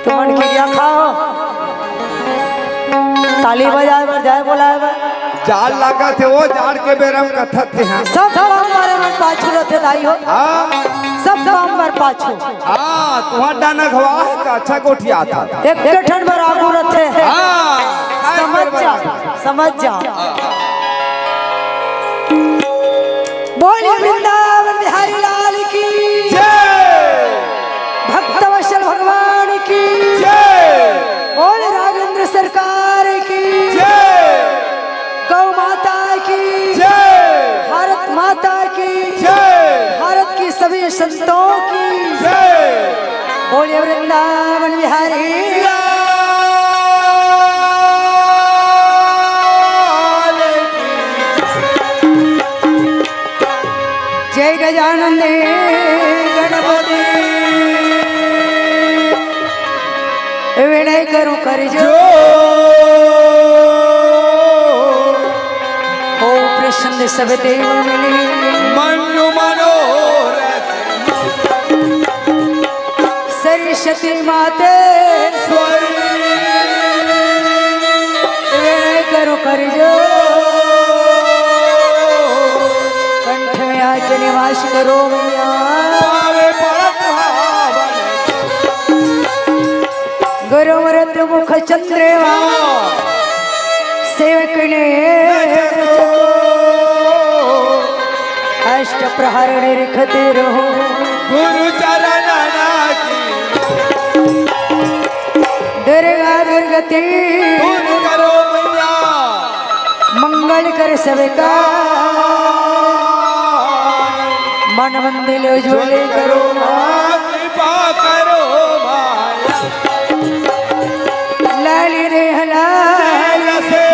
तुम खिरिया खाओ ताली बजाए बर जाए बोलाए बर जाल लगा थे वो जाल के बेरम कथत थे हैं सब काम बारे में पाछू रहते दाई हो सब काम बार पाछू तुम्हारा डाना घवा है का अच्छा कोठिया था एक ठन बार आगू रहते समझ जा बोलिए वृंदावन बिहारी लाल की जय भक्तवत्सल भगवान की जय बोले राजेंद्र सरकार की जय गौ माता की जय भारत माता की जय भारत की सभी संतों की जय बोलिए वृंदावन बिहारी जय गजानन गणपति विनय करूं कर जो हो प्रसन्न सब देव मिले मनु मनोरथ सरस्वती माते विनय करूं कर जो कंठ में आके निवास करो मैया गुरु मृत मुख चंद्रमा सेवक ने अष्ट प्रहर निरखते रहो गुरु चरण दुर्गा दुर्गति करो मैया मंगल कर सबका मन मंदिर उज्ज्वल करो कृपा करो माया लाली रे हलाल से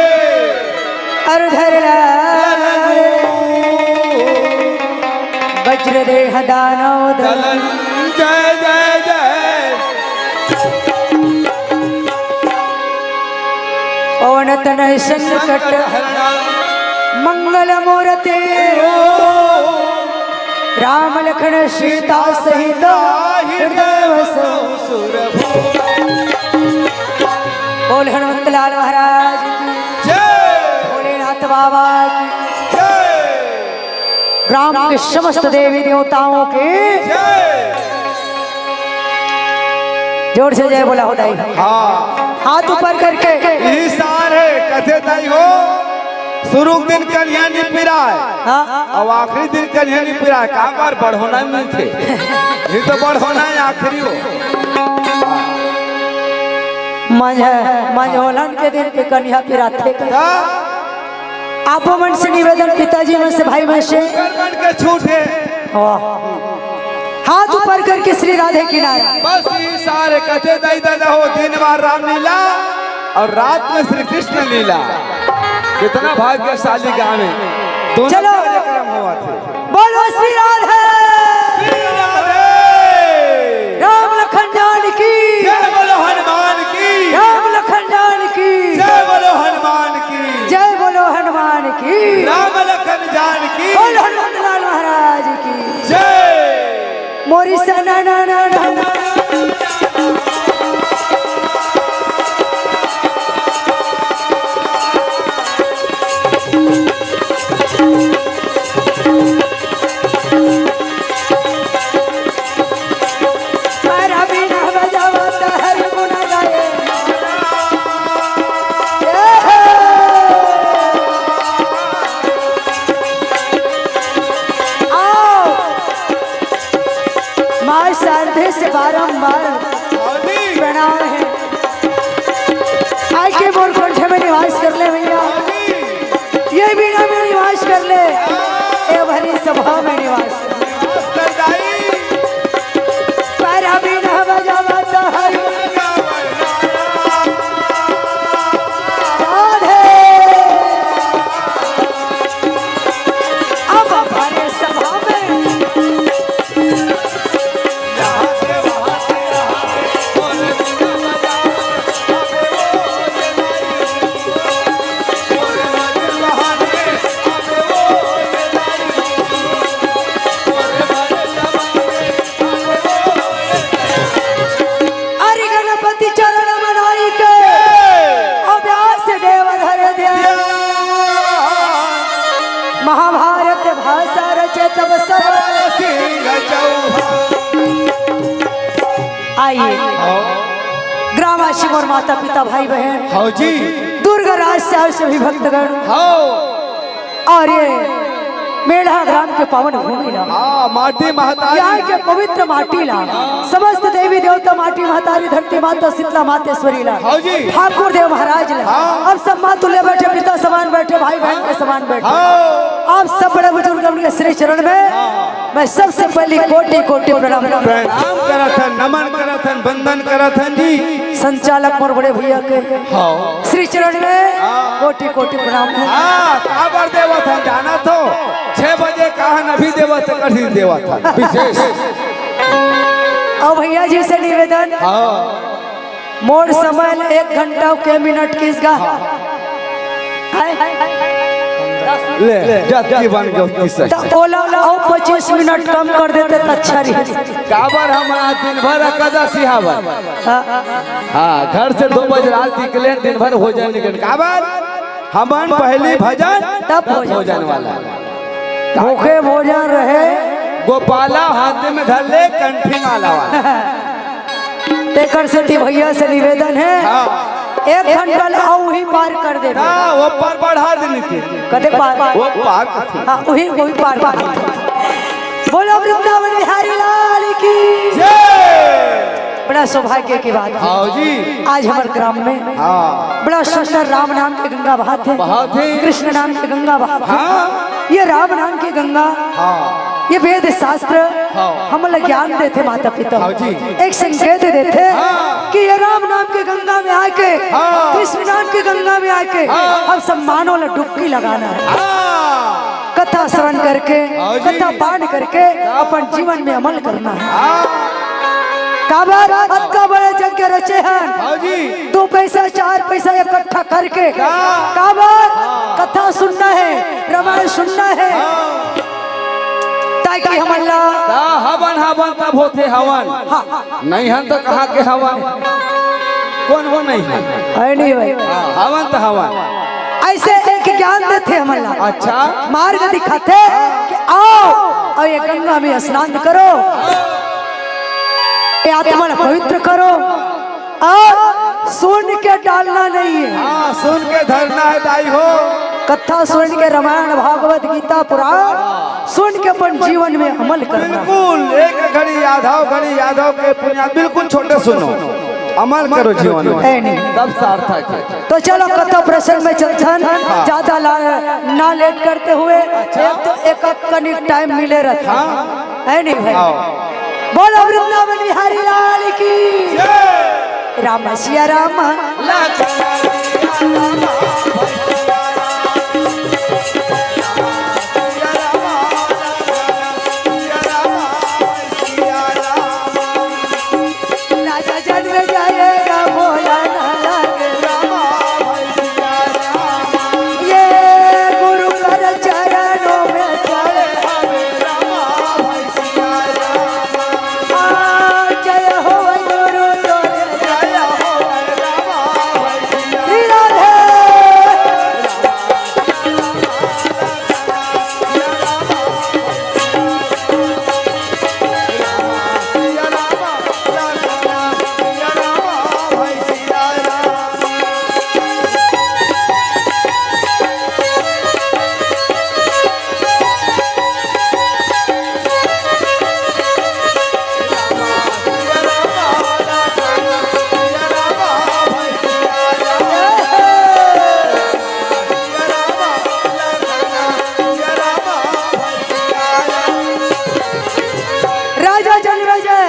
अरधर लाल वज्र देह दानव दलन जय जय जय पवन तनय संकट मंगल मूर्ति राम लखन सीता सहित हृदय वसो बोल हनुमंत लाल महाराज की जय भोलेनाथ बाबा की जय ग्राम के समस्त देवी देवताओं के जय जोर से जय बोला हो दाई हाँ हाथ ऊपर करके ई सारे कथे दाई हो शुरू दिन कन्या नहीं पिराए हाँ अब आखिरी दिन कन्या नहीं पिराए कहाँ बार बढ़ोना नहीं थे ये तो बढ़ोना है आखिरी हो मंझोलन के दिन पे कन्या पिराते आपो मन से निवेदन पिताजी में से भाई में से कर्मन के छूटे हाथ ऊपर करके श्री राधे किनारे बस ये सारे कथे दाई दादा हो दिन बार राम लीला और रात में श्री कृष्ण लीला कितना भाग्यशाली गाँव है दोनों चलो। कार्यक्रम हुआ थे बोलो श्री राधे श्री राधे राम लखन जान की जय बोलो हनुमान की राम लखन जान की जय बोलो हनुमान की जय बोलो हनुमान की राम लखन जान की बोलो हनुमंत लाल महाराज की जय मोरी सना ना ना ना से बारंबार प्रणाम है आज के मोर कंठ में निवास कर ले भैया ये बीना में निवास कर ले ये भरी सभा में निवास पैरा बीना बजाता है अब हमारे सभा में आइए ग्रामवासी और माता पिता भाई बहन हाँ जी दुर्गा राज से आए सभी भक्तगण हाँ और ये मेढ़ा ग्राम के पावन भूमि ला हाँ माटी महतारी यहाँ के पवित्र माटी ला समस्त देवी देवता माटी महतारी धरती माता शीतला मातेश्वरी ला हाँ जी ठाकुर देव महाराज ला हाँ। अब सब माँ तुल्य बैठे पिता समान बैठे भाई बहन के समान बैठे हाँ आप सब बड़े बुजुर्ग अपने श्री चरण में मैं सबसे पहले कोटि कोटि प्रणाम प्रणाम करथन नमन करथन वंदन करथन जी संचालक मोर बड़े भैया के हाँ श्री चरण में कोटि कोटि प्रणाम है हाँ काबर देवथन जाना तो 6 बजे कहा अभी देवत कर ही देवथन विशेष और भैया जी से निवेदन हाँ मोर समय 1 घंटा के मिनट किसका ले जत्ती बन गयो किसे तो ओला और 25 मिनट कम कर देते तो अच्छा रही काबर हमारा दिन भर कदा सिहावन हाँ घर से 2 बजे रात निकले दिन भर भोजन निकल काबर हमन पहली भजन तब भोजन वाला भूखे भोजन रहे गोपाला हाथ में धर ले कंठी माला वाला तेकर सेठी भैया से निवेदन है हाँ 1 घंटा और ही पार कर दे हाँ वो पर बढ़ा देनी थी कदे पार वो पार कर हाँ वही पार कर बोलो वृंदावन बिहारी लाल की जय बड़ा सौभाग्य की बात है हाँ जी आज हमारे ग्राम में हाँ बड़ा सुंदर राम नाम की गंगा बहाते बहुत ही कृष्ण नाम की गंगा बहाते हाँ ये राम नाम की गंगा हाँ ये वेद शास्त्र हाँ। हम लोग ज्ञान देते माता पिता हाँ जी। एक संकेत देते हाँ। कि ये राम नाम की गंगा में आके हाँ। कृष्ण नाम की गंगा में आके हाँ। हम सब मानव ला डुबकी लगाना है हाँ कथा श्रवण करके हाँ जी। कथा पाठ करके अपन जीवन में अमल करना है हाँ काबर अतका बड़े यज्ञ रचे हैं हाँ जी 2 पैसा 4 पैसा इकट्ठा करके हाँ। काबर कथा सुनना है रामायण सुनना है ताकि हम अल्लाह हवन हवन तब होते हवन हाँ नहीं है तो कहा के हवन कौन वो नहीं है है नहीं भाई हवन तो हवन ऐसे एक ज्ञान देते हम अल्लाह अच्छा मार्ग दिखाते कि आओ और ये गंगा में स्नान करो ये आत्मा को पवित्र करो और सुन के डालना नहीं है हाँ सुन के धरना है दाई हो कथा सुन के रामायण भागवत गीता पुराण सुन के अपन जीवन में अमल करना बिल्कुल एक घड़ी यादव के पुण्य बिल्कुल छोटे सुनो अमल करो जीवन है में नहीं तब सार्थक है तो चलो कथा प्रसंग में चलथन ज्यादा ना लेट करते हुए एक तो एक कनिक टाइम मिले रहता है नहीं भाई बोलो वृंदावन बिहारी लाल की राम सिया राम राजा जन्म जाएगा बोला ना ये गुरु कर चरणों में चले जय हो गुरु जय हो श्री राधे राजा जन्मेजय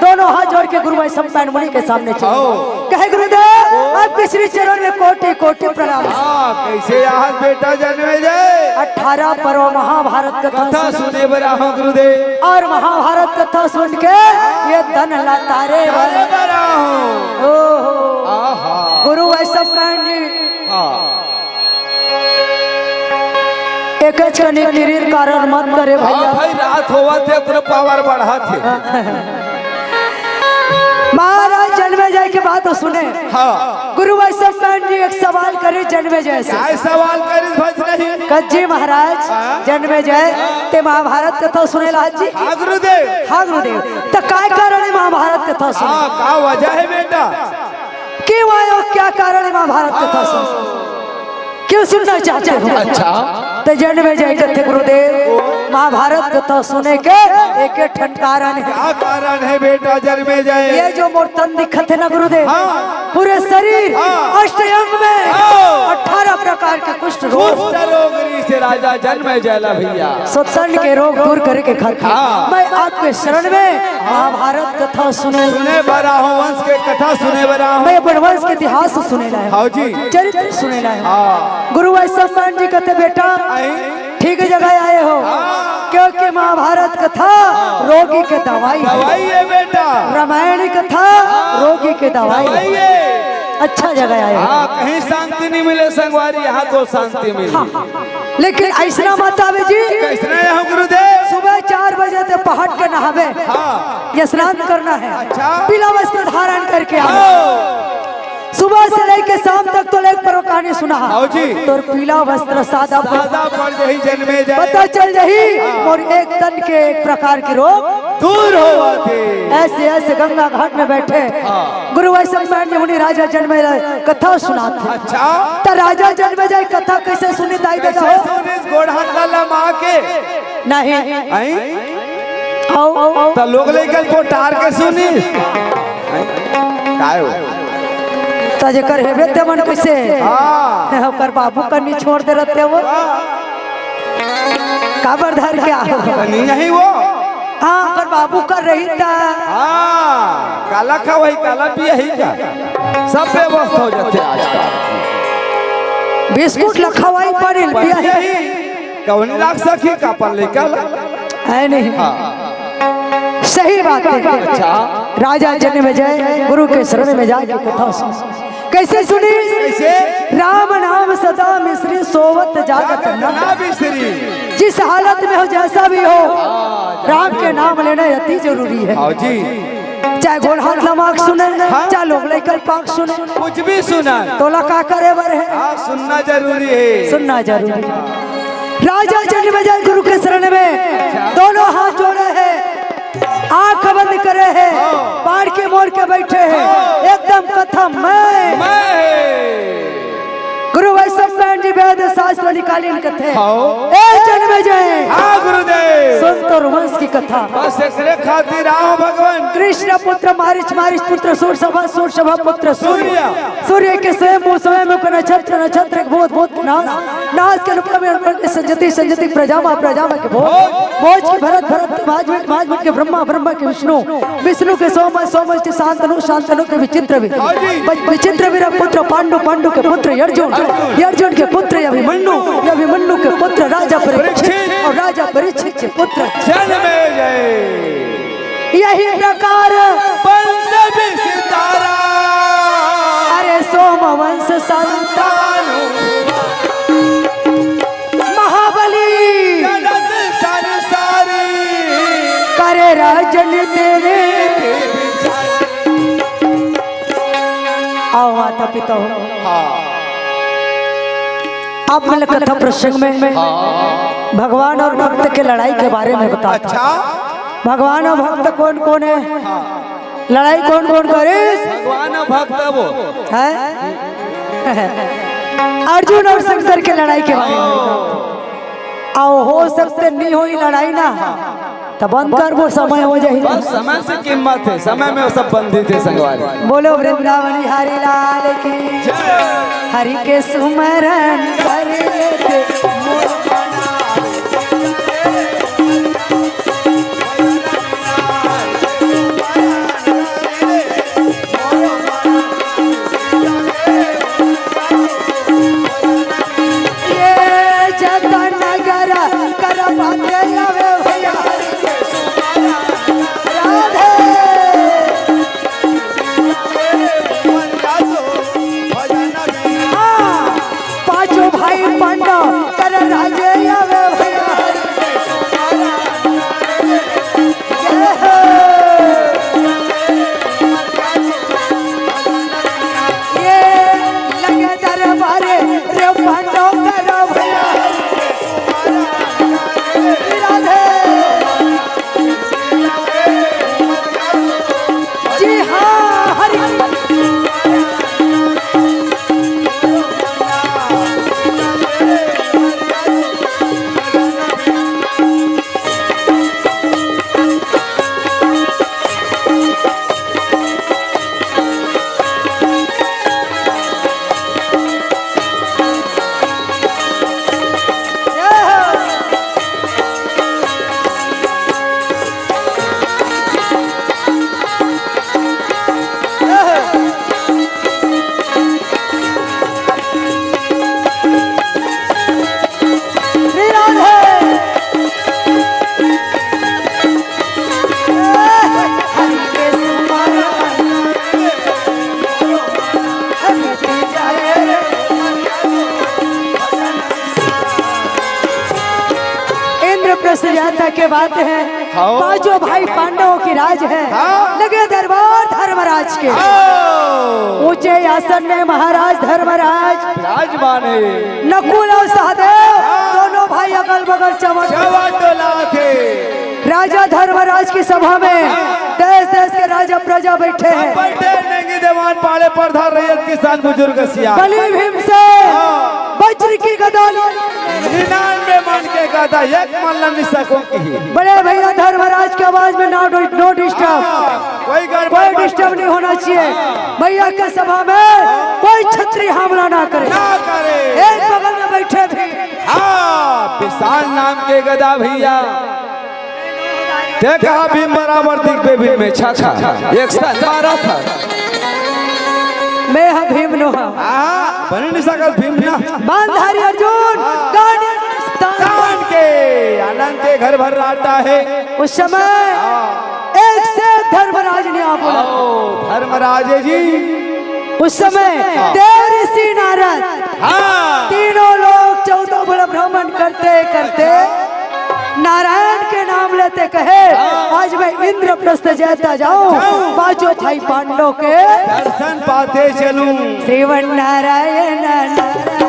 दोनों हाथ जोड़ के गुरु भाई सम्पान मुनि के सामने चले कहे गुरुदेव आपके श्री चरण में कोटि कोटि प्रणाम हाँ कैसे आज बेटा जन्मेजय 18 पर्व महाभारत कथा सुने बरा हो गुरुदेव और महाभारत कथा सुन के ये धन लातारे अरे बरा हो ओहो आहा गुरु भाई सम्पान जी हाँ एक किरीर कारण मत करे हाँ भैया भाई रात होवा थे अपना पावर बढ़ा थे महाराज जन्मेजय की बात तो सुने हाँ गुरु भाई सम्पान जी एक सवाल करे जन्मेजय से क्या सवाल करी भज नहीं कज्जी महाराज जन्मेजय ते महाभारत कथा सुने ला जी हाँ गुरुदेव हाँ गुरुदेव तो काय कारण है महाभारत कथा सुने। हाँ, का वजह है बेटा? क्यों आए हो, क्या कारण है महाभारत कथा सुन, क्यों सुनना चाहते हो? अच्छा, तो जन्मे जय थे गुरुदेव, महाभारत कथा सुने के एक ठन कारण है। क्या कारण है बेटा जन्मे जय? ये जो मोर तन दिखत है ना गुरुदेव, हाँ। पूरे शरीर हाँ। अष्टअंग में हाँ। 18 प्रकार के कुष्ठ रोग, कुष्ठ रोगरी से राजा जन्मे जयला भैया। सो तन के रोग दूर करे के खातिर हाँ। मैं आपके शरण में महाभारत कथा सुने बरा हूँ, वंश के कथा सुने बरा हूँ। मैं वनवास के इतिहास सुने लाया हाँ जी। चरित्र सुने लाया। हाँ। गुरु वैश्व जी कहते बेटा ठीक जगह आए हो, क्योंकि महाभारत कथा रोगी के दवाई दवाई है बेटा, रामायण कथा रोगी के दवाई दवाई है। अच्छा जगह आए हो। हाँ, कहीं शांति नहीं मिले संगवारी, यहाँ तो शांति मिली। लेकिन ऐसा मत आवे जी, कैसने यहाँ गुरुदेव? सुबह 4 बजे ते पहाड़ के नहावे, हाँ। ये स्नान करना है। अच्छा। पीला वस्त्र धारण करके आओ। आओ। सुबह से लेके शाम तक तो एक पर कहानी सुना आओ जी। तो पीला वस्त्र सादा सादा पड़ जाही जन्मे जाए, पता चल जाही और एक तन के एक प्रकार की रोग दूर होवा थे। ऐसे ऐसे गंगा घाट में बैठे गुरु वैश्व जी मुनि राजा जन्मे कथा सुनाते। अच्छा, तो राजा जन्मे जाए कथा कैसे सुनी दाई देगा कैसे हो? सुनिस गोड़ हाथ डाला माँ के? नहीं आई? आओ तो लोग लेकर को टार के सुनिस? काय हो? तो जेकर हेबे ते मन कैसे हाँ। ओकर बाबू का नहीं छोड़ दे रहते वो काबर धर के आओ। नहीं नहीं वो। हाँ ओकर बाबू का रही था। हाँ, काला खा वही काला पिया ही क्या? सब व्यवस्था हो जाते आजकल। बिस्कुट लखा वही पड़िल पिया ही कौन लाख सखी का पर लेकर है नहीं। हाँ। सही बात है। अच्छा। राजा जन्मे जय गुरु के शरण में जाके कथा सुन। कैसे सुनी? कैसे? राम नाम सदा मिश्री सोवत जागत ना बिसरी। जिस हालत में हो जैसा भी हो राम के नाम लेना अति जरूरी है। हाँ जी। चाहे गोल हाथ लमाक सुने, चाहे लोग लेकर पाक सुने, कुछ भी सुना तोला का करे बर है। हाँ, सुनना जरूरी है। सुनना जरूरी है। राजा जन्मे जय गुरु के शरण में दोनों हाथ जोड़े हैं, आंख बंद करे हैं, बाढ़ के मोड़ के बैठे हैं, एकदम कथा मैं गुरु वैश्व जी वेद शास्त्र निकाली कथे ए जन्मे जय। हाँ गुरुदेव। सुन तो वंश की कथा बस एकरे खातिर आओ भगवान। कृष्ण पुत्र मारिच मारिच पुत्र सूर्यसभा पुत्र सूर्य सूर्य के स्वयं के नक्षत्र नक्षत्र के भूत भूत नाश के रूप में संजति संजति प्रजामा प्रजामा के भोज के भरत भरत भाज के ब्रह्मा के विष्णु विष्णु के सोमज के शांतनु के विचित्र वीर पुत्र पांडु के पुत्र अर्जुन के पुत्र अभिमन्यु के पुत्र राजा परीक्षित और राजा परीक्षित के पुत्र जन्मे जय। यही प्रकार वंश विस्तारा। अरे सोम वंश संतान महाबली जगत संसारी करे राजन तेरे। आओ माता पिता हो। हाँ। आप मैंने कथा प्रसंग में भगवान और भक्त के लड़ाई के बारे में बताता। अच्छा। भगवान और भक्त कौन कौन है? लड़ाई कौन कौन करे? भगवान भक्त वो है अर्जुन और शंकर के लड़ाई के बारे में। आओ हो सकते नहीं हो लड़ाई ना तो बंद कर वो समय हो जाए। बस समय से कीमत है, समय में वो सब बंदी थे संगवारी। बोलो वृंदावन हरि लाल की हरि के सुमरन कर लेते ये जतन नगर कर पाते आवे भैया पांचों भाई पांडव कर राज बात है हाँ। पांचों भाई पांडवों की राज है हाँ। लगे दरबार धर्मराज के ऊंचे आसन में महाराज धर्मराज राजमान है नकुल और सहदेव दोनों भाई अगल बगल चमक थे राजा धर्मराज की सभा में देश देश के राजा प्रजा बैठे हैं बैठे नेगी देवान पाले परधार रैयत किसान बुजुर्ग सिया बलि भीम से वज्र की गदा 99 मन के गदा एक मन न निसकों की बड़े भैया धर्मराज की आवाज में नो डिस्टर्ब कोई डिस्टर्ब नहीं होना चाहिए भैया के सभा में कोई क्षत्रिय हमला ना करे ना करे एक बगल में बैठे भी हाँ किसान नाम के गदा भैया देखा भीम बराबर दिख भीम में छाछा एक साथ मारा था मैं हम भीम नो हम बने नहीं सकल भीम ना बांधारी अर्जुन दान के आनंद के घर भर आता है उस समय एक से धर्मराज ने आप बोला धर्मराज जी उस समय देव ऋषि नारद तीनों लोग 14 बड़ा भ्रमण करते करते नारायण के नाम लेते कहे आज मैं इंद्रप्रस्थ जाता जाऊं पांचों भाई पांडवों के दर्शन पाते चलूं श्रीवन नारायण नारायण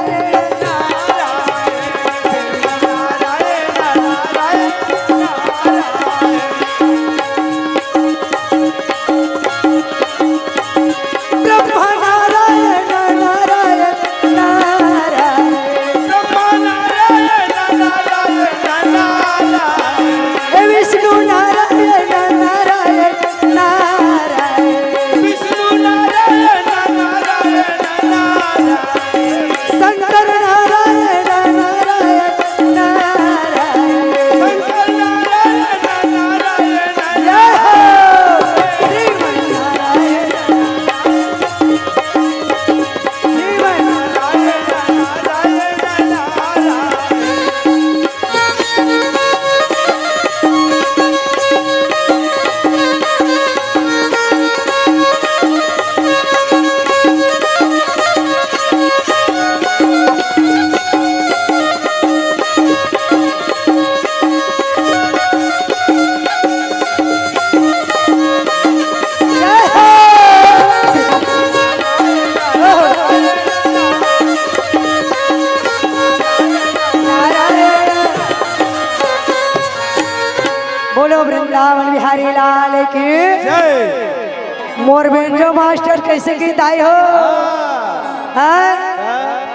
वृंदावन बिहारी लाल की मोर बेंजो मास्टर कैसे गीत आई हो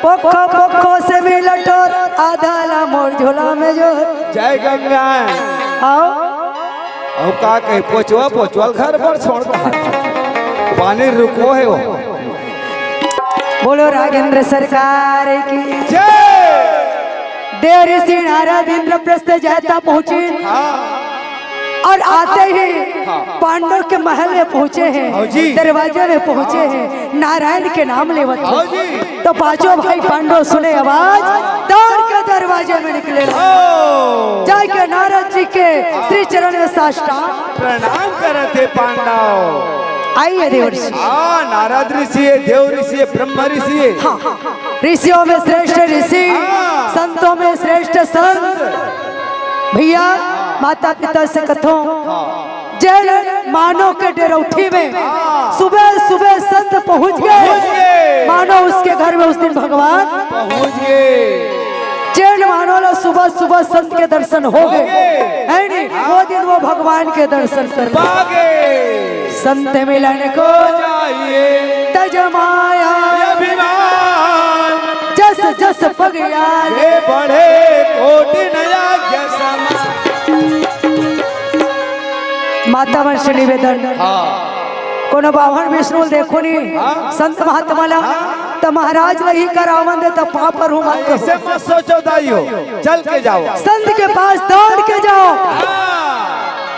पोखो पोखो से भी लटोर आधा ला मोर झोला में जो जय गंगा आओ का कहे पोचवा घर पर छोड़ पानी रुको है वो बोलो राघेंद्र सरकार की जय देव ऋषि नारद इंद्रप्रस्थ जाता पहुंचे और आते ही पांडव के महल में पहुंचे हैं दरवाजे में पहुंचे हैं नारायण के नाम लेवत तो पांचों भाई पांडव सुने आवाज दौड़ के दरवाजे में निकले जाके नारद जी के श्री चरण में साष्टांग प्रणाम करते पांडव आइए देव ऋषि नारद ऋषि है देव ऋषि है ब्रह्म ऋषि है ऋषियों में श्रेष्ठ ऋषि संतों में श्रेष्ठ संत भैया माता पिता से कथों जेल मानो के डेरौठी में सुबह सुबह संत पहुंच गए मानो उसके घर में उस दिन भगवान पहुंच गए जेल मानो लो सुबह सुबह संत के दर्शन हो गए है नहीं वो दिन वो भगवान के दर्शन कर संत मिलन को जाइए तजमाया अभिमान जस जस पगया ये बढ़े कोटि नया माता वंश निवेदन कोनो बावन विष्णु देखो नी संत महात्मा तो महाराज नहीं करावन दे तो पाप पर हूँ मत सोचो दाइयो चल के जाओ संत के पास दौड़ के जाओ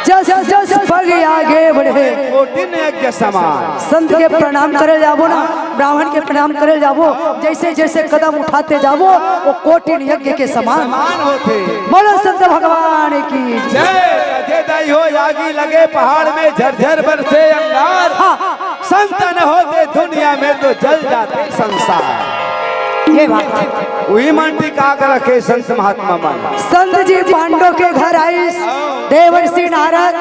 जस जस पग आगे बढ़े कोटिन यज्ञ समान संत के प्रणाम करे जाबो ना ब्राह्मण के प्रणाम करे जाबो जैसे जैसे कदम उठाते जाबो वो कोटिन यज्ञ के समान होते बोलो संत भगवान की जय दाई हो यागी लगे पहाड़ में झरझर बरसे अंगार संत न होते दुनिया में तो जल जाते संसार ये बात है। वही मन टिका कर रखे संत महात्मा मान। संत जी पांडव के घर आई, देवर्षि नारद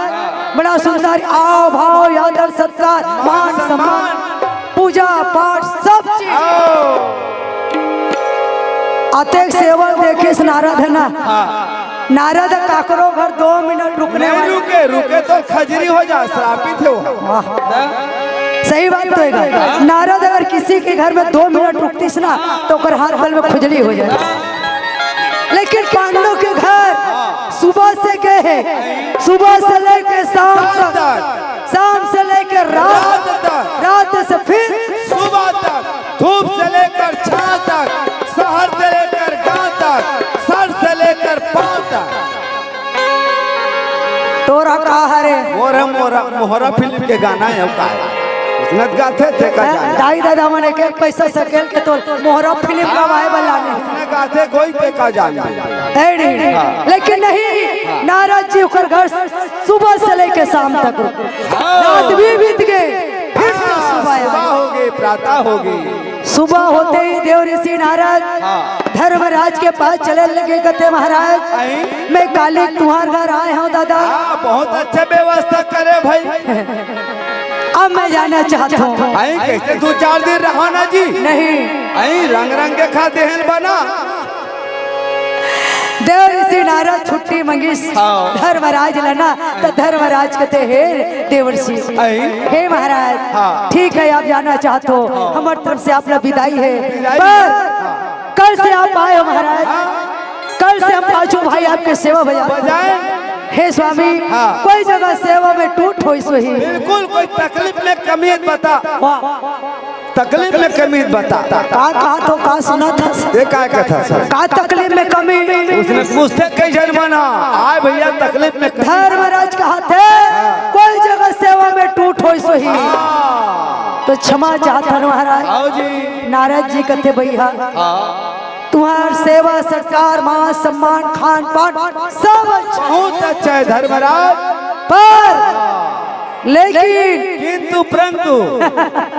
बड़ा सुंदर आओ भाव यादव सत्कार मान सम्मान पूजा पाठ सब चीज अतेक सेवक देखे इस नारद है ना। नारद काकरो घर 2 मिनट रुकने नहीं रुके रुके तो खजरी हो जा, श्रापित है वो। सही बात तो है। नारद अगर किसी के घर में 2 मिनट रुकतीस ना तो ओकर हाथ बल में खुजली हो जाए। लेकिन पांडव के घर सुबह से गए, सुबह से लेकर शाम तक, शाम से लेकर रात तक, रात से फिर सुबह तक, धूप से लेकर छाँव तक, शहर से लेकर गांव तक, सर से लेकर पांव तक। तोरा कहा रे मोरा मोरा मोहरा फिल्म के गाना है का उसने गाते थे का दाई दादा मने के पैसा सकेल के तो मोहरा फिल्म गवाए वाला नहीं उसने गाते कोई के का जान है नहीं। लेकिन नहीं, नारद जी ओकर घर सुबह से लेकर शाम तक रात भी बीत गए, फिर से सुबह हो गई, प्रातः हो गई। सुबह होते ही देव ऋषि नारद धर्मराज के पास चले लगे, कहते महाराज मैं काली तुम्हारे घर आए हूँ दादा। बहुत अच्छे व्यवस्था करे भाई। अब मैं जाना चाहता हूँ। कैसे 2-4 दिन रहा ना जी? नहीं, रंग रंग के खाते हैं बना। देव ऋषि नारद छुट्टी मंगी धर्मराज लेना तो धर्मराज कहते हे देवर्षि हे महाराज ठीक है आप जाना चाहते हो, हमारी तरफ से आपका विदाई है, पर कल से आप आए हो महाराज, कल से हम 5 भाई आपके सेवा बजाए। हे स्वामी कोई जगह सेवा में टूट हो सही, बिल्कुल कोई तकलीफ में कमी बता, तकलीफ में कमी बता। का तो का सुना था देखा कथा सर का तकलीफ में कमी उसने पूछते कैसे बना आए भैया तकलीफ में धर्मराज कहा थे कोई जगह सेवा में टूट हो सही तो क्षमा चाहता महाराज। जी नारद जी कहते भैया तुम्हार सेवा सत्कार मान सम्मान खान पान सब अच्छा, बहुत अच्छा है धर्मराज, पर लेकिन किंतु परंतु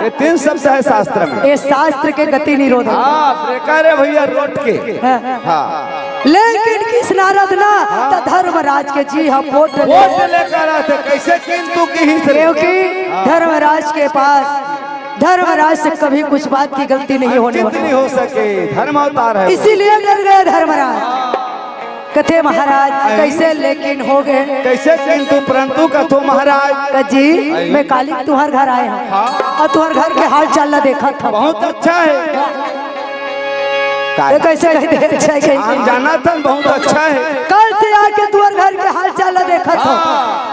ये 3 शब्द है शास्त्र में। ये शास्त्र के गति निरोध है भैया रोट के। लेकिन किस नारद ना तो धर्मराज के जी हम वोट लेकर आते कैसे किंतु की ही, क्योंकि धर्मराज के पास धर्मराज से कभी कुछ बात की गलती नहीं होने वाली, हो सके धर्म अवतार है, इसीलिए डर गए धर्मराज। कथे महाराज कैसे लेकिन हो गए कैसे किंतु परंतु कथो महाराज जी मैं काली तुम्हारे घर आया हूँ और तुम्हारे घर के हाल चाल देखा था, बहुत अच्छा है। कैसे कहते अच्छा है हम जाना था बहुत अच्छा है। कल से आके तुम्हारे घर के हाल चाल देखा था,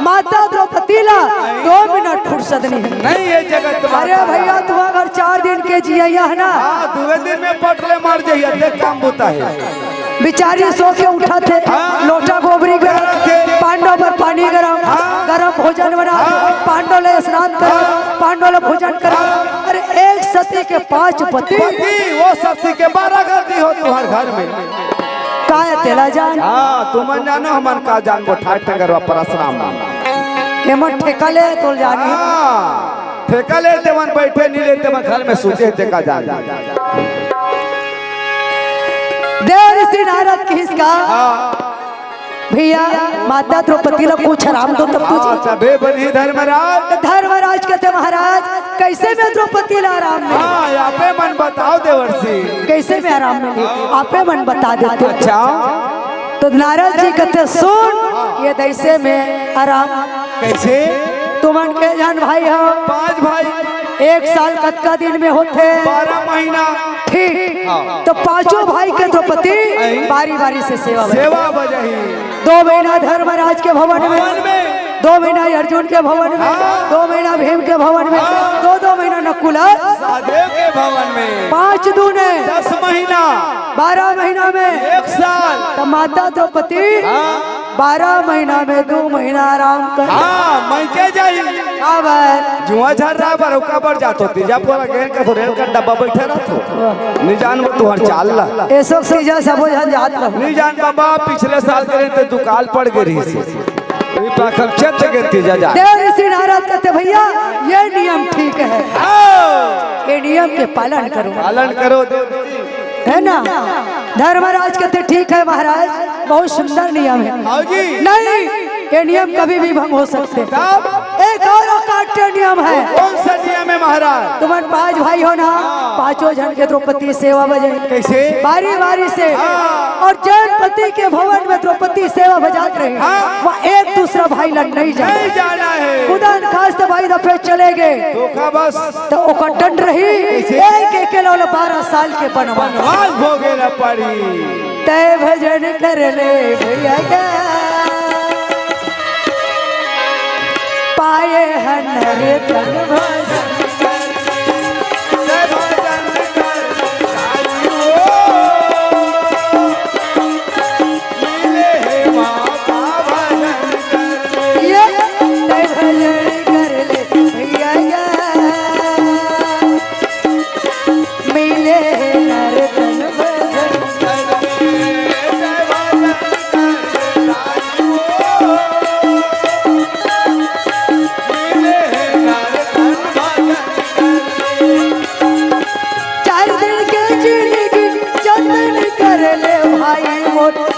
माता द्रौपदी ला 2 मिनट फुर्सत नहीं ये जगत। अरे भैया तुम्हारा घर 4 दिन के जिया है ना, 2 दिन में पटले मार जाइए काम होता है। बिचारी सो के उठा थे, लोटा गोबरी गरम, पांडव पर पानी गरम, गरम भोजन बना, पांडव ले स्नान करो, पांडव ले भोजन करो। अरे एक सती के 5 पति, वो सती के 12 गलती हो तुम्हारे घर में काय तेला जान। तुम जानो हमार का जान को ठाट करवा परशुराम हेमंत ठेका ले तो जानी ठेका ले देवन बैठे नहीं लेते मैं घर में सोचे ठेका जान। देव ऋषि नारद की इसका भैया माता द्रौपदी ला कुछ आराम दो तब तुझे बनी धर्मराज। धर्मराज कहते महाराज कैसे मैं द्रौपदी ला आराम में, आपे मन बताओ देवर्षि कैसे मैं आराम में, आपे मन बता देते। अच्छा तो नारद जी कहते सुन ये दैसे में आराम कैसे, तुमन के जान भाई हो 5 भाई 1 साल कतका दिन में होते 12 महीना, ठीक तो 5 भाई के द्रौपदी बारी बारी से सेवा बजाई। 2 महीना धर्मराज के भवन में, 2 महीना अर्जुन के भवन में, 2 महीना भीम के भवन में, 2 महीना नकुल सहदेव के भवन में, 5 दूने 10 महीना, 12 महीना में 1 साल। तो माता द्रौपदी 12 महीना में 2 महीना आराम कर मैं के जाई जुआ झर रहा बार कबर जात होती जब पूरा घेर के रेल का डब्बा बैठे रहतो निजान में तुहर चाल ला ऐसो सीजा सब जन जात रहो निजान बाबा पिछले साल करे ते दुकाल पड़ गई से ई पाखल क्षेत्र के तीजा जा देव ऋषि नारद कहते भैया ये नियम ठीक है, ये नियम के पालन करो देव है ना। धर्मराज कहते ठीक है महाराज, बहुत सुंदर नियम है। हाँ जी। नहीं, ये नियम कभी भी भंग हो सकते हैं। तब एक और काट्य नियम है। कौन सा नियम है महाराज? तुम्हारे 5 भाई हो ना, 5 जन के द्रौपदी सेवा बजे कैसे? बारी बारी से। हाँ। और जैन पति के भवन में द्रौपदी सेवा बजाते रहे। हाँ। वहाँ एक दूसरा भाई लड़ नहीं जाना है। खुदा खास तो भाई दफे चले गए धोखा बस तो ओकर दंड रही एक अकेला 12 साल के बनवास भोगे न पड़ी। तय भजन कर ले भैया पाए हनरे तन भजन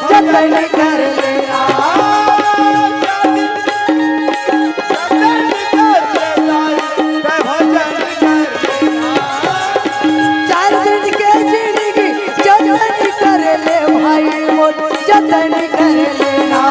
जतन कर ले। चार दिन के जिंदगी जतन कर ले भाई मोर, जतन कर लेना।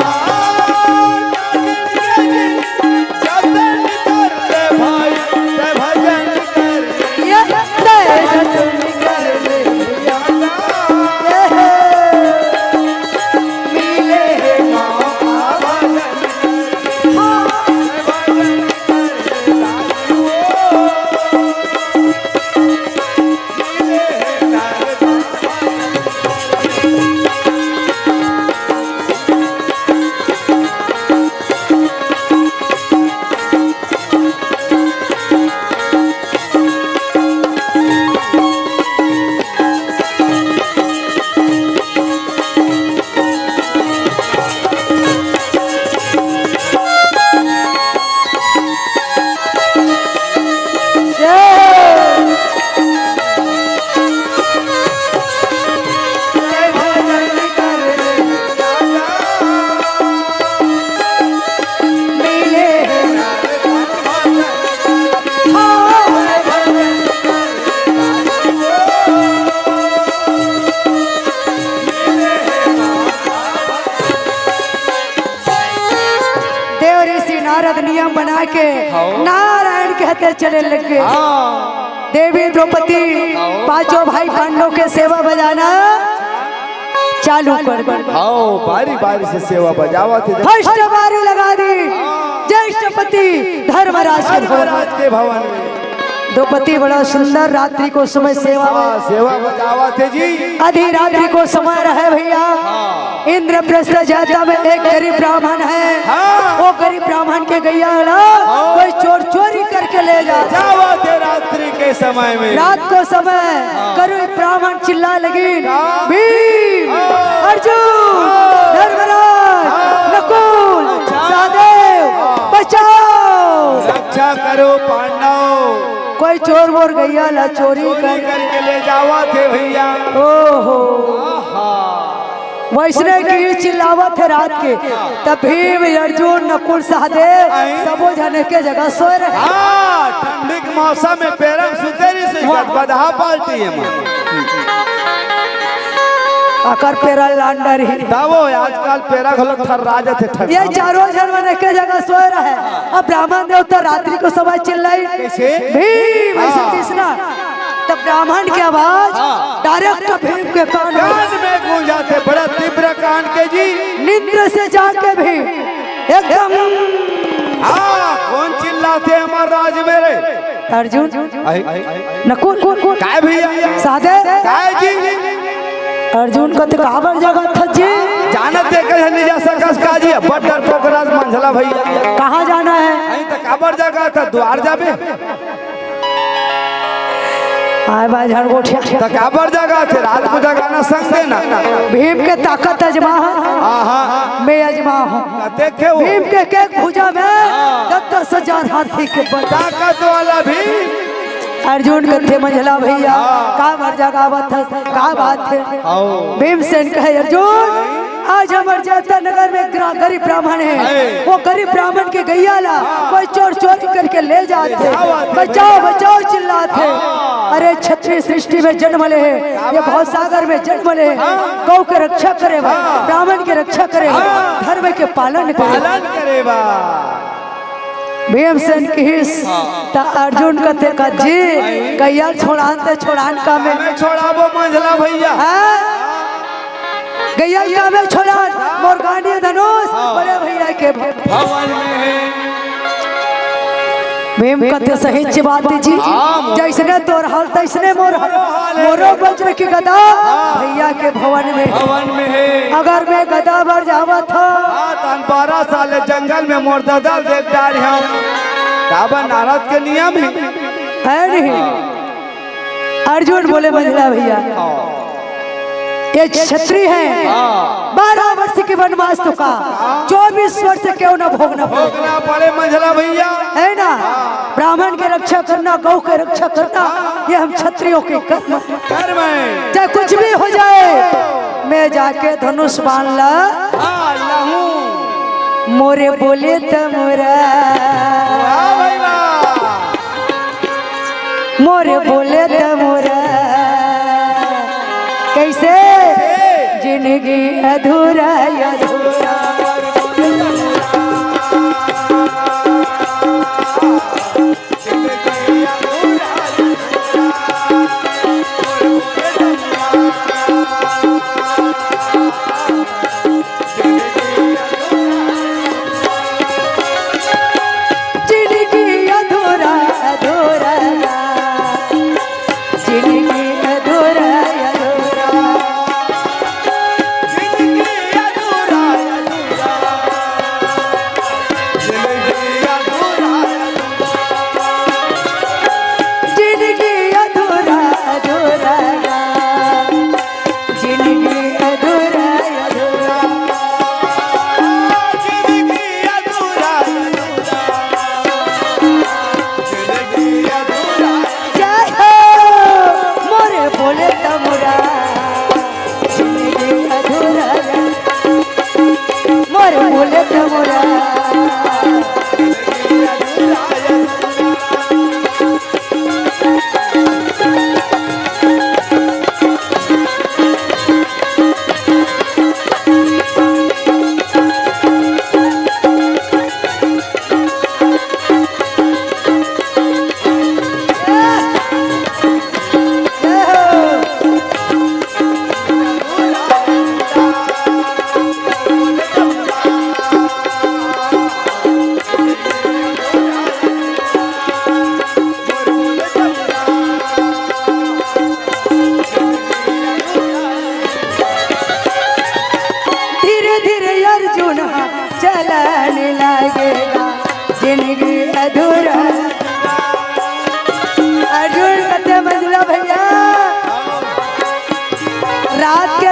नारद नियम बना के नारायण कहते चले लगे। देवी द्रौपदी 5 भाई पांडव के सेवा बजाना चालू कर दो। बारी बारी से सेवा बजावा थे। फर्स्ट बारी लगा दी ज्येष्ठपति धर्मराज के भवन में। द्रौपदी बड़ा सुंदर रात्रि को समय सेवा बजावा थे जी। आधी रात्रि को समय रहे भैया। इंद्रप्रस्थ जाता में एक गरीब ब्राह्मण है। वो गरीब ब्राह्मण के गैया कोई चोर चोरी करके ले जावा थे रात्रि के समय में। रात को समय गरीब ब्राह्मण चिल्ला लगी, भीम, अर्जुन, धर्मराज, नकुल, सहदेव, बचाओ, रक्षा करो पांडव। कोई चोर वोर गैया ला चोरी करके ले जावा थे भैया। ओहो वैष्णव की चिल्लावत है रात के। तब भीम, अर्जुन, नकुल, सहदेव सबो जने के जगह सोए रहे। ठंडी के मौसम में पैरम सुतेरी से बधा पालती है अकर पेरा लांडर ही दावो आजकल पेरा घलो थर्राजे थे। ये चारों जन मन के जगह सोए रहे। अब ब्राह्मण देवता रात्रि को समय चिल्लाई, भीम ऐसा किसना। तब ब्राह्मण की आवाज डायरेक्ट भीम के कान में गूंजाते। बड़ा तीव्र कान के जी। निद्र से जाके भी एकदम कौन चिल्लाते हमारे राज मेरे? अर्जुन, नकुल, काय भैया, सहदेव, काय जी। अर्जुन को तो काबर जगह था जी। जानत देखे नहीं जा सकस का जी। बटर पोकराज मंझला भैया। कहाँ जाना है? नहीं तो काबर जगह था द्वार जाबे। आए भाई झड़गोठिया तो काबर जगह थे रात को जगाना संग देना। भीम के ताकत अजमा है। मैं अजमा हूँ। देखे वो भीम के भुजा में 10,000 हाथी के ताकत वाला भी अर्जुन कथे मंझला भैया का मर जगावत का बात है। भीमसेन कहे अर्जुन आज हमारे जाता नगर में गरीब ब्राह्मण है, वो गरीब ब्राह्मण के गैया ला कोई चोर चोरी करके ले जाते, बचाओ बचाओ चिल्लाते। अरे क्षत्रिय सृष्टि में जन्म ले, ये भव सागर में जन्म ले, गौ के रक्षा करे, ब्राह्मण की रक्षा करे, धर्म के पालन करे। भीमसेन की अर्जुन कहते का जी गैया छोड़ान का में छोड़ाबो मंझला भैया, गैया का में छोड़ान मोर गांडी धनुष बड़े भैया के भवन में है। भीम कहते सही बात जी, जैसने तोर हाल तैसने मोरो वज्र की गदा भैया के भवन में है। अगर मैं गदा भर जावा था 12 साल जंगल में मोर दादा देख डाल हम काबा नारद के नियम है नहीं। अर्जुन बोले मंझला भैया ये क्षत्रिय है, 12 वर्ष की वनवास तो का 24 वर्ष क्यों न भोगना पड़े मंझला भैया, है ना। ब्राह्मण की रक्षा करना, गौ की रक्षा करना, ये हम क्षत्रियों के कर्म है। चाहे कुछ भी हो जाए मैं जाके धनुष बांध ला मोरे बोले तमोरा, मोरे बोले तमोरा कैसे जिंदगी अधूरा अधूरा।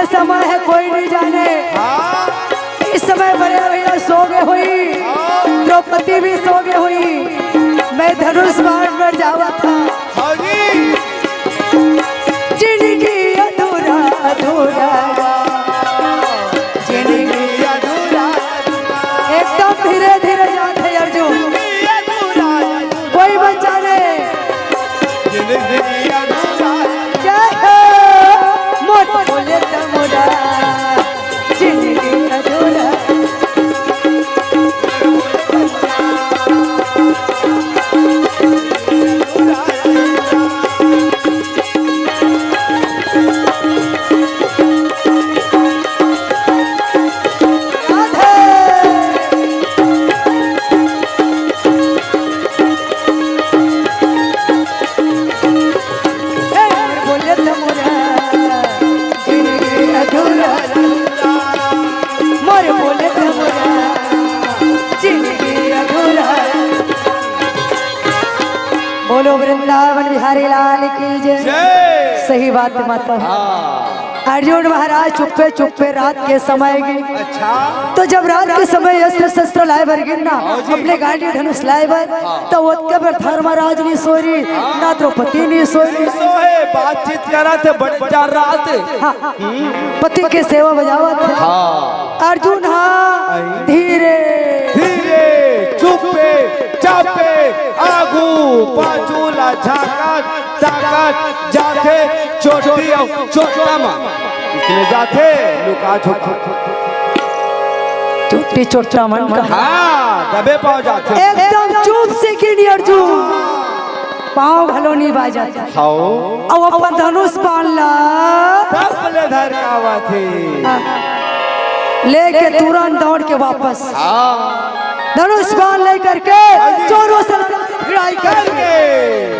समय है कोई नहीं जाने, इस समय बड़े भैया सो गए हुई, द्रौपदी भी सो गए हुई, मैं धनुष बाण पर जावा था। जिंदगी अधूरा अधूरा, जिंदगी अधूरा, एकदम धीरे धीरे जाते अर्जुन, कोई बच्चा नहीं। बोले तमोरा जिंदगी अधूरा, बोलो वृंदावन बिहारी लाल की जय। सही बात माता। अर्जुन महाराज चुप्पे चुप्पे रात के समय गए। अच्छा तो जब रात के समय अस्त्र शस्त्र लाए बर गिरना अपने गांडी धनुष लाए बर, तो उसके पर धर्मराज नहीं सो रही, ना द्रौपदी नहीं सो रही। सोहे बातचीत करा थे बच्चा रात। हाँ, पति के सेवा बजावा थे। हाँ अर्जुन हाँ धीरे धीरे चुपे चापे आगू पाचूला झाकत ताकत जाते चोटी और चोटमा इसमें जाते लुका छुपा चोटी चोटा मन का। हाँ दबे पाओ जाते एकदम चुप से गिनी अर्जुन, पाँव भलो नहीं बाजा। खाओ अब अपन धनुष बांध ला, तबले धर का हुआ थे लेके तुरंत दौड़ के वापस हाँ धनुष बाण ले करके चोरों से लड़ाई करके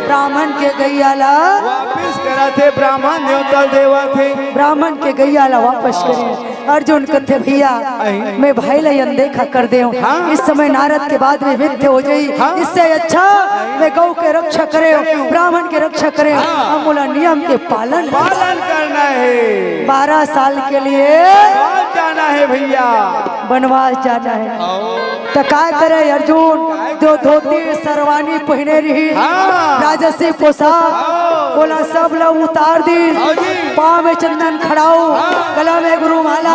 ब्राह्मण के गैयाला वापिस करा थे। ब्राह्मण देवता देवा थे, ब्राह्मण के गैयाला वापस करे। अर्जुन कहते भैया मैं भाई ला अनदेखा कर दे हूँ। हाँ? इस समय नारद के बाद में मिथ्य हो जाई। हाँ? इससे अच्छा मैं गौ के रक्षा करे, ब्राह्मण के रक्षा करे। हाँ? अमूला नियम के पालन करना है। 12 साल के लिए वनवास जाना है भैया, वनवास जाना है। तो का करे अर्जुन, जो धोती सरवानी पहने रही हाँ। राजसी पोशाक बोला सब लोग उतार दी, पाँव में चंदन खड़ाओ, गला में गुरुमाला,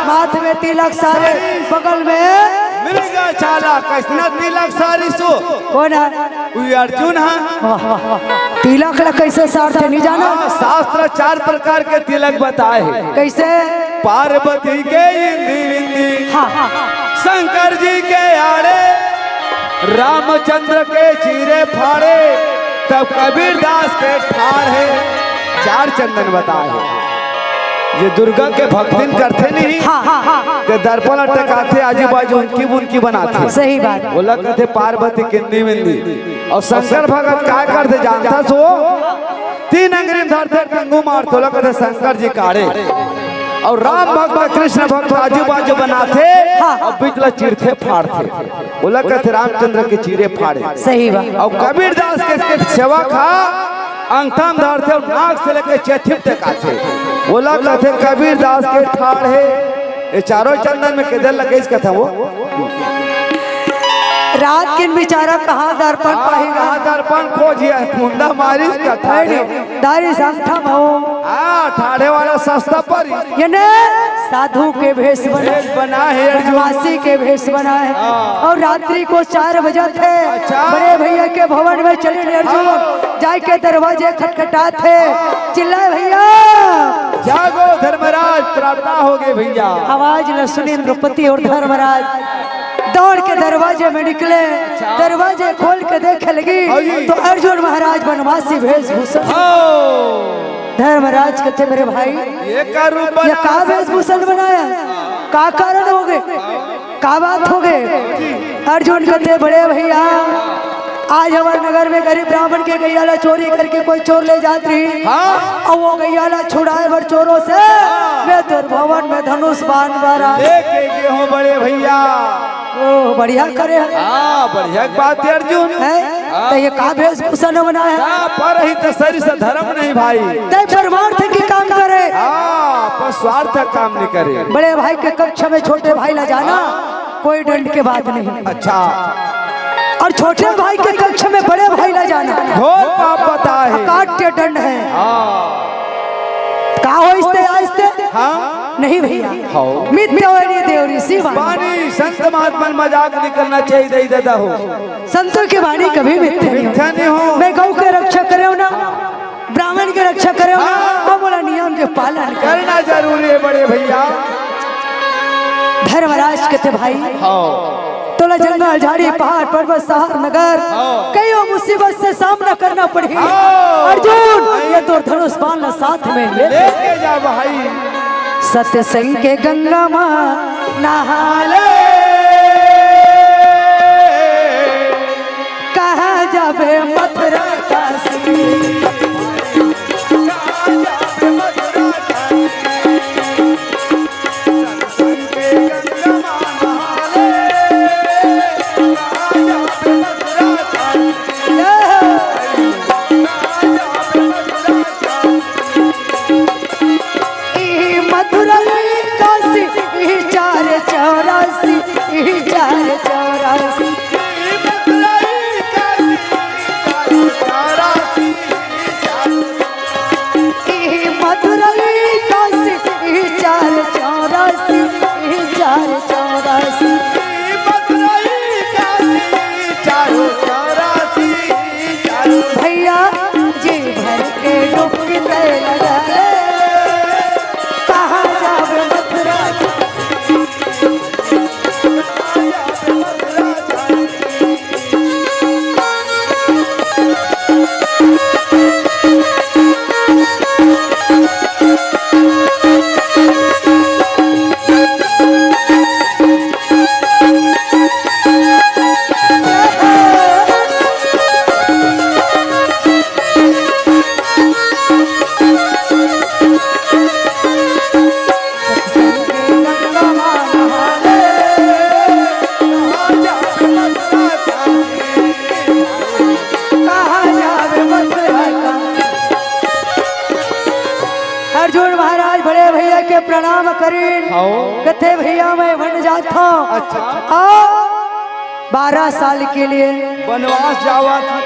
माथे में तिलक सारे, बगल में मिलेगा चाला कैसना तिलक सारी सो कौन है? कोई अर्जुन है। तिलक ला कैसे सारते नहीं जाना? शास्त्र 4 प्रकार के तिलक बताए हैं। कैसे? पार्वती के इंदी विंदी, हाँ हाँ शंकर जी के आड़े, रामचंद्र के चीरे फाड़े, तब कबीरदास के ठाड़े। 4 चंदन बताए हैं। ये दुर्गा के भक्तिन करते नहीं, हाँ हाँ हाँ ते दर्पण टकाते आजू बाजू उनकी बनाते। सही बात। बोला कहते पार्वती किन्नी विंदी, और शंकर भगत क्या करते जानता सो? 3 अंगुरी धरते कंगू मारते। बोला कहते शंकर जी काड़े, और राम भक्त कृष्ण भक्त आजू बाजू बनाते और बीचला चीरते फाड़ते। बोला कहते रामचंद्र के चीरे फाड़े। सही बात। और कबीरदास के सेवा खा अंगठा में धरते और नाक से लेके चेथिप तक आते। बोला कहते कबीरदास के ठाड़े। ये 4 चंदन में किधर लगे इसका था वो? रात किन बेचारा कहाँ दर्पण पाएगा? कहाँ दर्पण खोजिए, मुंडा मारी का ठाड़े। दारी संगठा भाव ठाड़े वाला सस्ता पर ये ने साधु के भेष बना है, वनवासी के भेष बना है। और रात्रि को 4 बजे थे। अच्छा। बड़े भैया के भवन में चले अर्जुन, जाके दरवाजे खटखटाते, चिल्लाए भैया जागो धर्मराज प्रार्थना हो गई भैया। आवाज न सुनी द्रौपदी और धर्मराज दौड़ के दरवाजे में निकले। दरवाजे खोल के देखे लगी तो अर्जुन महाराज वनवासी वेशभूषण। धर्मराज कहते मेरे भाई ये का रूप ये का वेशभूषण बनाया, का कारण हो गए, का बात हो गए? अर्जुन कहते बड़े भैया आज हमारे नगर में गरीब ब्राह्मण के गैयाला चोरी करके कोई चोर ले जात रही। और वो गैयाला छुड़ाए बर चोरों से मैं दुर्भवन में धनुष बांध बारा लेके गए हो बड़े भैया। ओ बढ़िया करे बढ़िया बात है अर्जुन है। तो ये का वेशभूषण बना है? पर ही तो सरी से धर्म नहीं भाई, परमार्थ की काम करे, पर स्वार्थ काम नहीं करे। बड़े भाई के कक्षा में छोटे भाई ला जाना कोई दंड के बात नहीं। अच्छा, और छोटे भाई के कक्ष में बड़े भाई ला जाना घोर पाप बता है, काट्य दंड है। का हो इसते आस्ते? हाँ नहीं भैया, मिथ्यावादी देवरी सी वाणी संत महात्मा मजाक नहीं करना चाहिए। दे दादा हो संतों की वाणी कभी मिथ्या नहीं हो। मैं गौ के रक्षा करे ना, ब्राह्मण के रक्षा करे ना, बोला नियम के पालन करना जरूरी है बड़े भैया। धर्मराज कहते भाई तोला जंगल झाड़ी पहाड़ पर्वत शहर नगर कई मुसीबत से सामना करना पड़े। अर्जुन ये तो धनुष बाण साथ में लेके जा भाई। सत्य संग के गंगा मां नहाले कहा जाबे मथुरा काशी। के प्रणाम करीन कथे भैया मैं बन जाता हूँ। अच्छा 12 साल के लिए वनवास जावा था।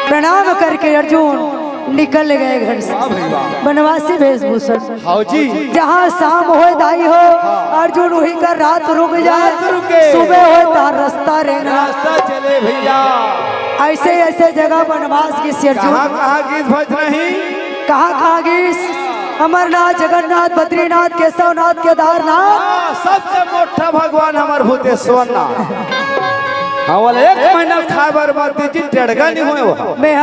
प्रणाम करके अर्जुन निकल गए घर से। वनवासी वेशभूषण हाँ जी जहाँ शाम हो दाई हो अर्जुन वही कर रात रुक जाए, रात रुके। सुबह हो तार रास्ता रहना। रास्ता चले भैया। ऐसे ऐसे जगह वनवास की अर्जुन कहाँ गीत भज नहीं, कहाँ गीस अमरनाथ, जगन्नाथ, बद्रीनाथ, केशवनाथ, केदारनाथ। सबसे मोटा भगवान हमार भूतेश्वर नाथ। हाँ वाले 1 महीना खाए बर्बाद दीजिए टेढ़गा नहीं हुए वो। मैं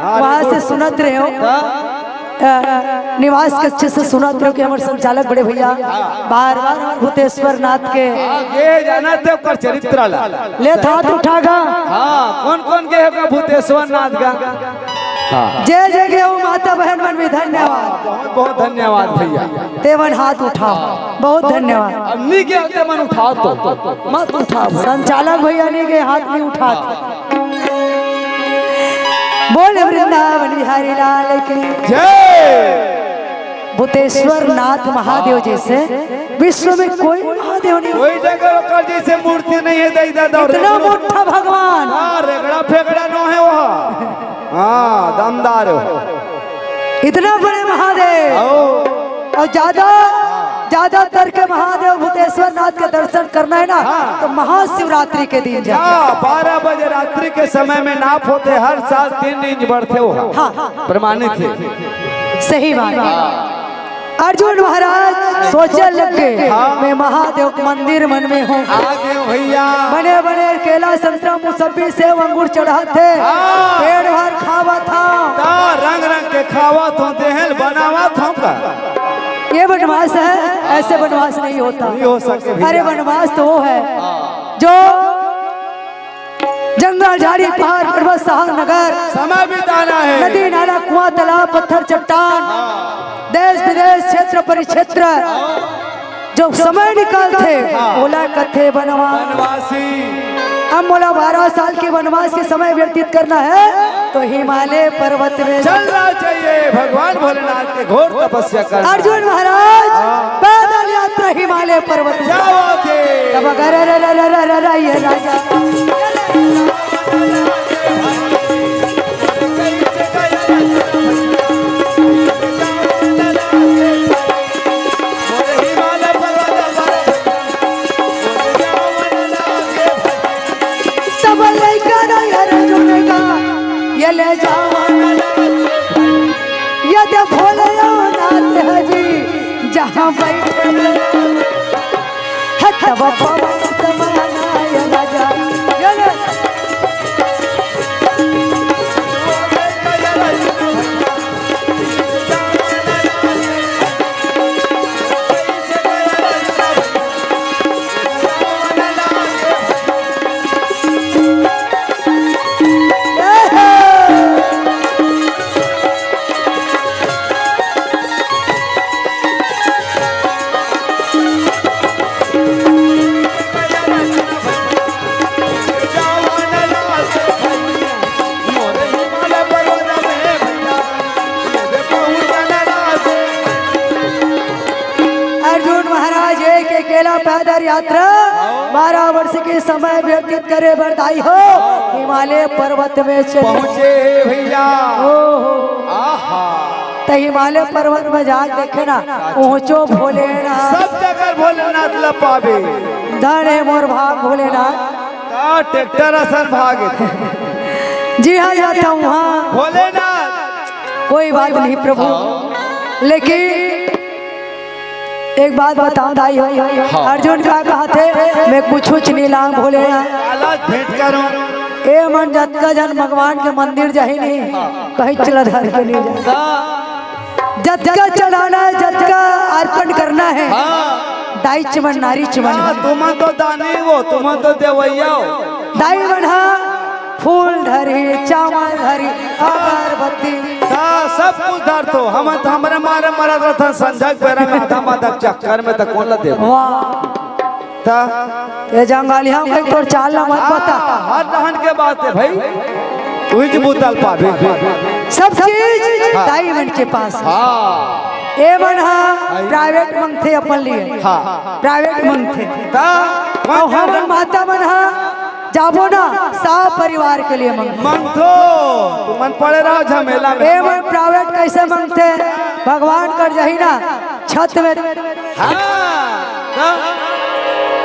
वहाँ से सुनत रहे हो निवास कक्ष से सुनत रहे हो कि हमारे संचालक बड़े भैया बार बार हमारे भूतेश्वर नाथ के ये जाना थे कर चरित्र ला ले हाथ उठागा। हाँ कौन कौन के होगा भूतेश्वर नाथ का। हाँ जय जय गे माता बहन मन में धन्यवाद। बहुत बहुत धन्यवाद भैया। तेवन हाथ उठाओ, बहुत धन्यवाद। अब नहीं के होते मन उठाओ तो मत उठाओ, संचालक भैया नहीं के हाथ नहीं उठा। बोल वृंदावन बिहारी लाल की जय। भूतेश्वर नाथ महादेव जैसे विश्व में कोई महादेव नहीं, कोई जगह ओकर जैसे मूर्ति नहीं है। दई दादा इतना मोटा भगवान। हाँ रेगड़ा फेगड़ा नो है वहाँ। हाँ दमदार हो, इतना बड़े महादेव और ज्यादातर के महादेव भूतेश्वर नाथ के दर्शन करना है ना तो महाशिवरात्रि के दिन जा। 12 बजे रात्रि के समय में नाप होते हर साल 3 इंच बढ़ते हो। हाँ प्रमाणित है। सही बात। अर्जुन महाराज सोचे लगे मैं महादेव के मंदिर मन में हूँ। आगे भैया बने बने केला संतरा मुसब्बी सेब अंगूर चढ़ाते पेड़ भर खावा था। रंग रंग के खावा तो देहल बनावा था का। ये वनवास है, ऐसे वनवास नहीं होता। नहीं हो सके भैया। अरे वनवास तो वो है जो जंगल झाड़ी पहाड़ पर्वत शहर नगर समय बिताना है। नदी नाला कुआं तालाब पत्थर चट्टान देश विदेश क्षेत्र परिक्षेत्र जो समय निकालते बोला कथे वनवासी। हम बोला 12 साल के वनवास के समय व्यतीत करना है तो हिमालय पर्वत में चलना चाहिए। भगवान भोलेनाथ के घोर तपस्या करना। अर्जुन महाराज पैदल यात्रा हिमालय पर्वत जाओगे। तब अगर ये राजा ले जाओ यदि भोलेनाथ हजी जहाँ बैठे तब पवन समानाय राजा। पैदल यात्रा 12 वर्ष के समय व्यतीत करे बरदाई हो हिमालय पर्वत में पहुँचे भैया। तो हिमालय पर्वत में जा देखे ना पहुँचो भोलेनाथ। सब जगह भोलेनाथ लपावे धने मोर भाग भोलेनाथ का ट्रैक्टर असर भागे। जी हाँ जाता हूँ वहाँ भोलेनाथ। कोई बात नहीं प्रभु, लेकिन एक बात बताऊं दाई हो अर्जुन का कहा थे मैं कुछ नहीं लांग भोलेनाथ भेंट करूं। ए मन जत्का जन भगवान के मंदिर जाही नहीं कहीं चला धर के नहीं जा। जत्का चढ़ाना है, जत्का अर्पण करना है। दाई चमन नारी चमन तुम तो दानी हो, तुम तो देवैया हो। दाई बना फूल धरी चावल धरी अगरबत्ती सब कुछ धर तो हम तो हमारे मारे मरा था संजक बेरा में आधा माधक चक्कर में तो कौन लते। ये जंगालिया भाई तो चालना मत बता। हर दहन के बात है भाई तू ही बुतल पावे सब चीज दाई मन के पास। हाँ ए मन प्राइवेट मंग थे अपन लिए हाँ प्राइवेट मंग थे ता और हम माता मन जाबो ना सब परिवार के लिए मंग मन तो तू मन पड़े रहो झमेला में ए मन प्राइवेट कैसे मंगते भगवान कर जही ना छत में हाँ ता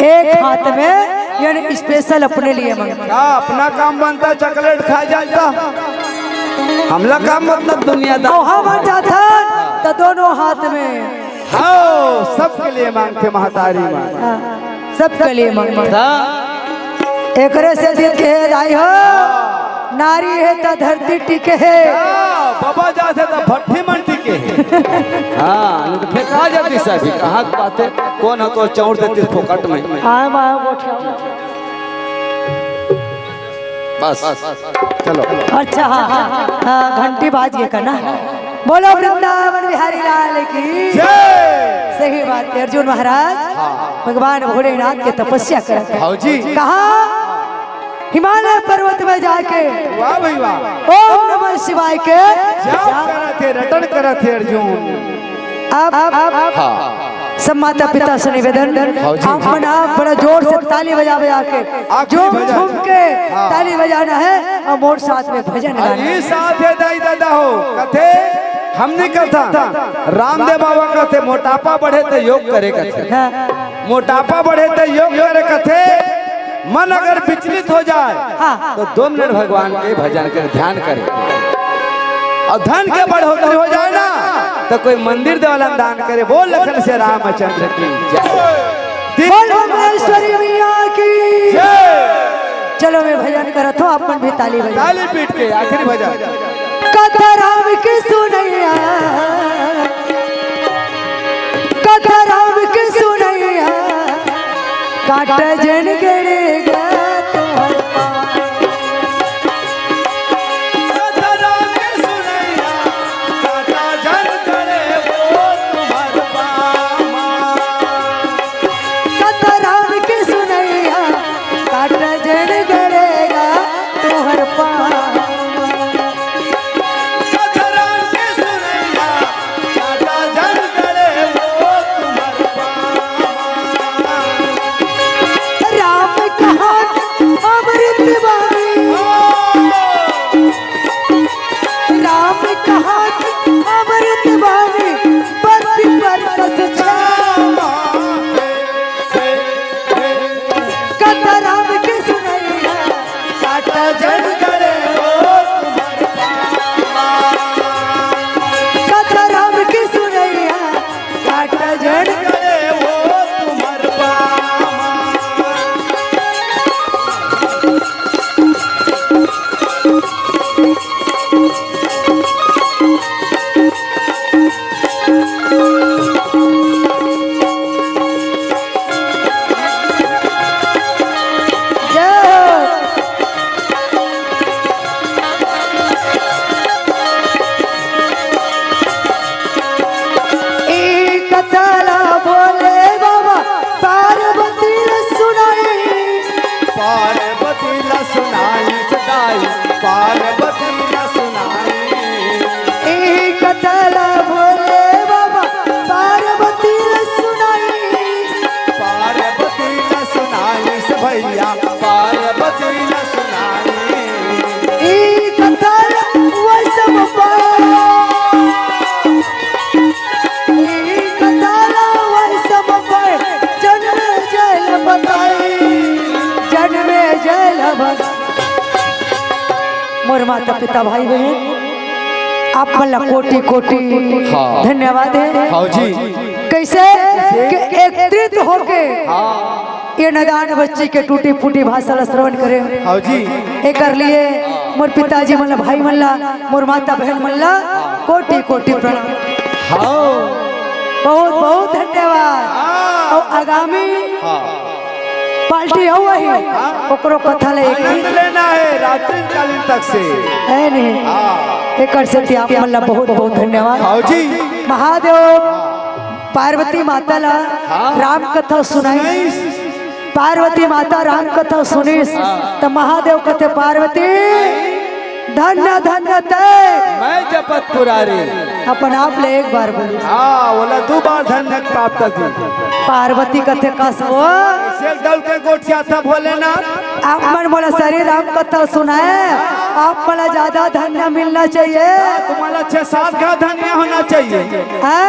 एक हाथ में यानी स्पेशल अपने लिए मंगते क्या अपना काम बनता चॉकलेट खा जाता हमला काम मतलब दुनियादार और हम जाता तो दोनों हाथ में हाँ सबके लिए मांगते महतारी मां हाँ, सबके लिए मंगते ता एकरे से जीत के आई हो नारी है तो धरती टिके है बाबा जाते तो भट्टी मंटी के हाँ नहीं तो फेंका जाती सभी कहाँ बातें कौन हो तो चौड़ देती फोकट में बस चलो अच्छा हाँ हाँ घंटी बाज के करना बोलो वृंदावन बिहारी लाल की जय सही बात है अर्जुन महाराज भगवान भोलेनाथ के तपस्या करते हाँ जी कहा हिमालय पर्वत में जाके वाह भाई वाह ओम नमः शिवाय के जाप करा थे रटन करा थे अर्जुन अब हाँ सब माता पिता से निवेदन हाँ जी। आप बना बड़ा जोर से ताली बजा बजा के आखिरी झूम भजन। झूम के हाँ। ताली बजाना है और मोर साथ में भजन गाना है। ये साथ है दाई दादा हो कथे हमने कथा रामदेव बाबा कथे मोटापा बढ़े तो योग करे कथे हाँ। मोटापा बढ़े तो योग करे कथे मन अगर विचलित हो जाए हाँ। तो 2 मिनट भगवान के भजन करे ध्यान करे और धन के बढ़ोतरी हो जाए ना तो कोई मंदिर देवाला दान करे बोल लखन से रामचंद्र की जय बोल मंगलेश्वरी मैया की जय चलो मैं भजन करत हूँ अपन भी ताली बजा ताली पीट के आखिरी भजन कथा राम की सुनैया कथा राम की सुनैया काट जन गड़ेगा तुम्हार कथा राम की सुनैया काट जन गड़ेगा तुम्हार पाँव राम कहा अमृत वाणी राम कहा अमृत वाणी पति पर कस कथा राम की सुनैया काट जन कथा राम की सुनैया काट जन कथला बोले बाबा पार्वती ने सुनाई पार्वती ला सुनाई सदाई पार्वती ला सुनाई कथला बोले बाबा पार्वती ने सुनाई पार्वती ला सुनाई से भैया पार्वती ला सुनाई कथला वैसम कथला वैसम जन्म जल बताई जन्म जल मोर माता पिता भाई बहन आप मला कोटि कोटि हाँ। धन्यवाद है हाँ जी कैसे कि एकत्रित होके ये नदान बच्ची के टूटी फूटी भाषा श्रवण करे हाँ जी एक कर लिए मोर पिताजी मल्ला भाई मल्ला मोर माता बहन मल्ला कोटि कोटि प्रणाम हाँ बहुत बहुत धन्यवाद और आगामी पार्टी हो वही ओकरो कथा ले आनंद लेना है रात्रि कालीन तक से है नहीं एक से आप मल्ला बहुत बहुत धन्यवाद हाँ जी महादेव पार्वती माता ला राम कथा सुनाई पार्वती माता राम कथा सुनीस तो महादेव कहते पार्वती धन्य धन्य ते मैं जपत पुरारी अपन आप ले एक बार बोली हाँ बोला 2 बार धन्य प्राप्त थी पार्वती कथे कसबो से दल के गोठिया था भोलेनाथ आप मन बोला शरीर राम कथा सुनाए आप मला ज्यादा धन्य मिलना चाहिए तुम्हारा 6-7 का धन्य होना चाहिए है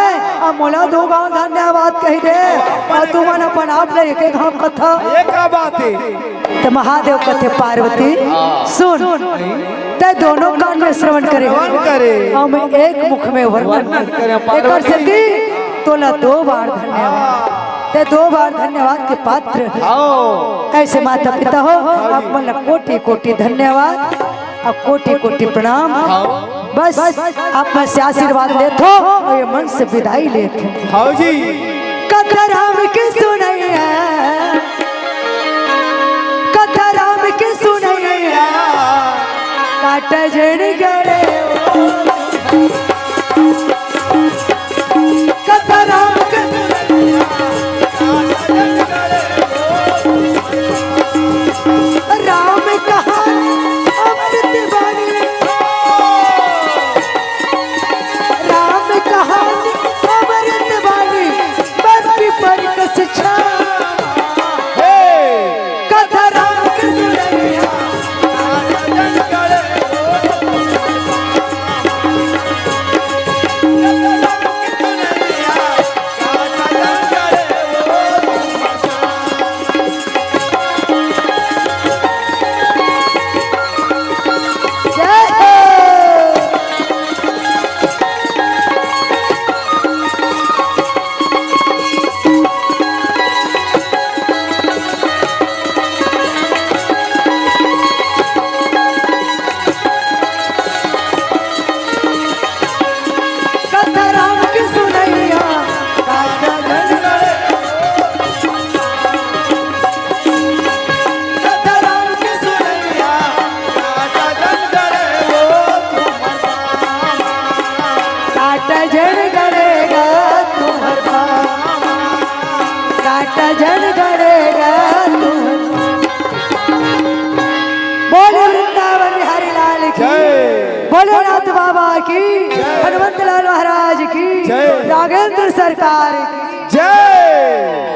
अब मोला 2 गाँव धन्यवाद कही दे और तुमन अपन आप ले एक गाँव कथा ये क्या बात है तो महादेव कथे पार्वती सुन ते दोनों कान में श्रवण करे और मैं एक मुख में वर्णन करे एक से की तोला 2 बार धन्यवाद ते 2 बार धन्यवाद के पात्र ऐसे माता पिता हो आप मन कोटि कोटि धन्यवाद अब कोटि कोटि प्रणाम बस आप मन से आशीर्वाद लेते हो और ये मन से विदाई लेते हो हाँ जी कथा राम की सुनैया कथा राम की सुनैया काट जड़ गड़े कथा राम की राम कहानी अमृत वाणी राम कहानी अमृत वाणी बस विपर कस छा कथा राम की सुनैया भोलेनाथ बाबा की हनुमत लाल महाराज की राघवेंद्र सरकार की जय।